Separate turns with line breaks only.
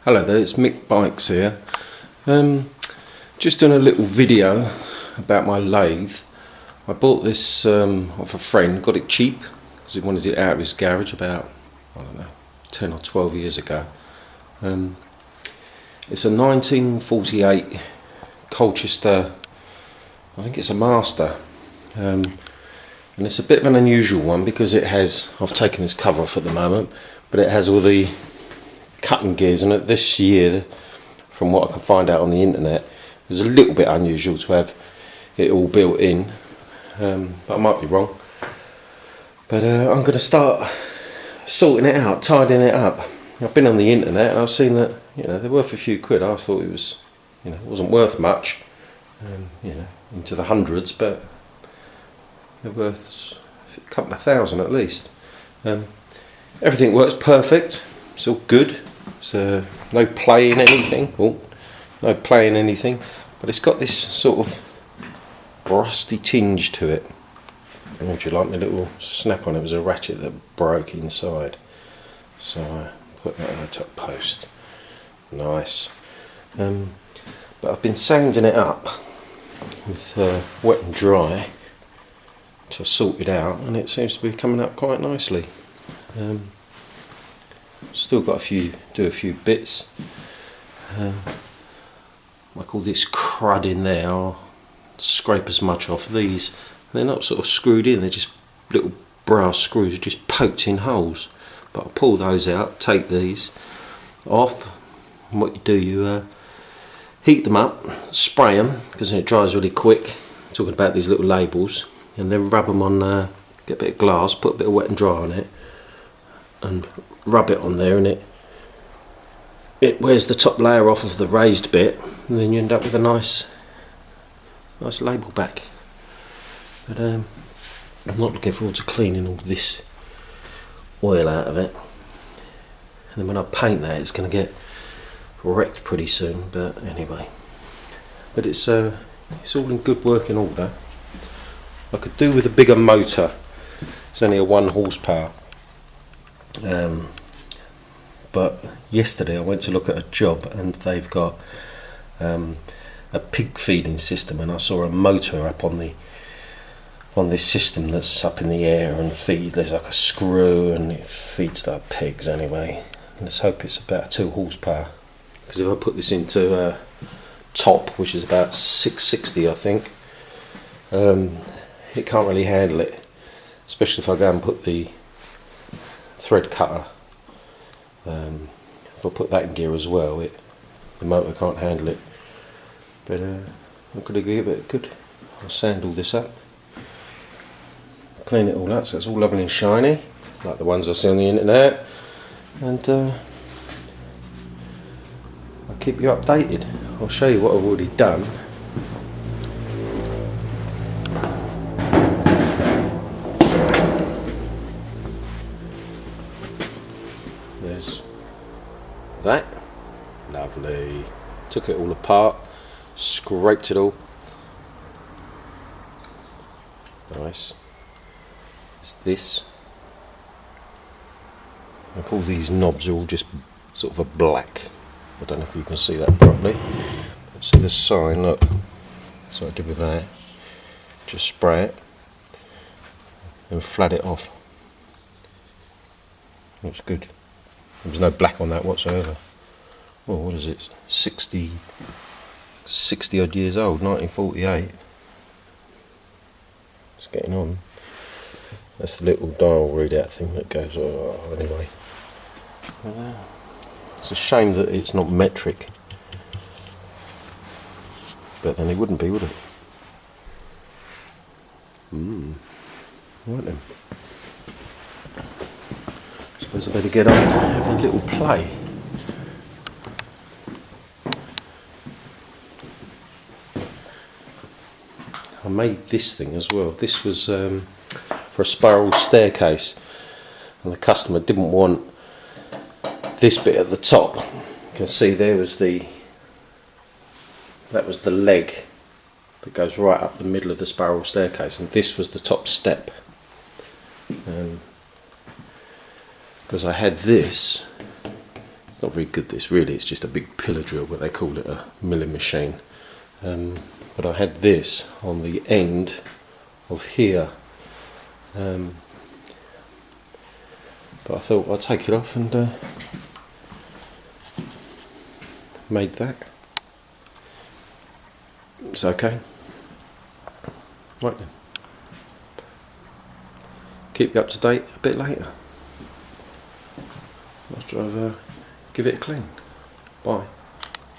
Hello there, it's Mick Bikes here. Just doing a little video about my lathe. I bought this off a friend, got it cheap because he wanted it out of his garage about, I don't know, 10 or 12 years ago. It's a 1948 Colchester, I think it's a Master. And it's a bit of an unusual one because it has, I've taken this cover off at the moment, but it has all the cutting gears in it. This year, from what I can find out on the internet, it was a little bit unusual to have it all built in, but I might be wrong. But I'm going to start sorting it out, tidying it up. I've been on the internet and I've seen that, you know, they're worth a few quid. I thought it was, you know, it wasn't worth much, you know, into the hundreds, but they're worth a couple of thousand at least. Everything works perfect. It's all good. So no play in anything. Oh, no play in anything. But it's got this sort of rusty tinge to it. And would you like my little snap on it? It was a ratchet that broke inside. So I put that on the top post. Nice. But I've been sanding it up with wet and dry to sort it out, and it seems to be coming up quite nicely. Still got do a few bits. Like all this crud in there, I'll scrape as much off. These, they're not sort of screwed in, they're just little brass screws just poked in holes. But I'll pull those out, take these off, and what you do, you heat them up, spray them, because it dries really quick. I'm talking about these little labels, and then rub them on, get a bit of glass, put a bit of wet and dry on it, and rub it on there, and it wears the top layer off of the raised bit, and then you end up with a nice label back. But I'm not looking forward to cleaning all this oil out of it, and then when I paint that, it's going to get wrecked pretty soon. But anyway, but it's all in good working order. I could do with a bigger motor. It's only a 1 horsepower. But yesterday I went to look at a job, and they've got a pig feeding system, and I saw a motor up on this system that's up in the air and there's like a screw, and it feeds like pigs anyway. And let's hope it's about 2 horsepower, because if I put this into top, which is about 660 I think, it can't really handle it, especially if I go and put the thread cutter. If I put that in gear as well, the motor can't handle it. But I'm going to give it a good. I'll sand all this up, clean it all up so it's all lovely and shiny, like the ones I see on the internet, and I'll keep you updated. I'll show you what I've already done. There's that, lovely. Took it all apart, scraped it all. Nice. It's this. Like all these knobs are all just sort of a black. I don't know if you can see that properly. But see the sign, look. That's what I did with that. Just spray it and flat it off. Looks good. There's no black on that whatsoever. Well, what is it? 60 odd years old, 1948. It's getting on. That's the little dial readout thing that goes. Anyway, it's a shame that it's not metric. But then it wouldn't be, would it? Right then. Suppose I better get on and have a little play. I made this thing as well. This was for a spiral staircase, and the customer didn't want this bit at the top. You can see that was the leg that goes right up the middle of the spiral staircase, and this was the top step. Because I had this It's not very good, this, really. It's just a big pillar drill, but they call it a milling machine. But I had this on the end of here, but I thought I'd take it off and made that. It's okay. Right then. Keep you up to date a bit later after I've give it a clean. Bye.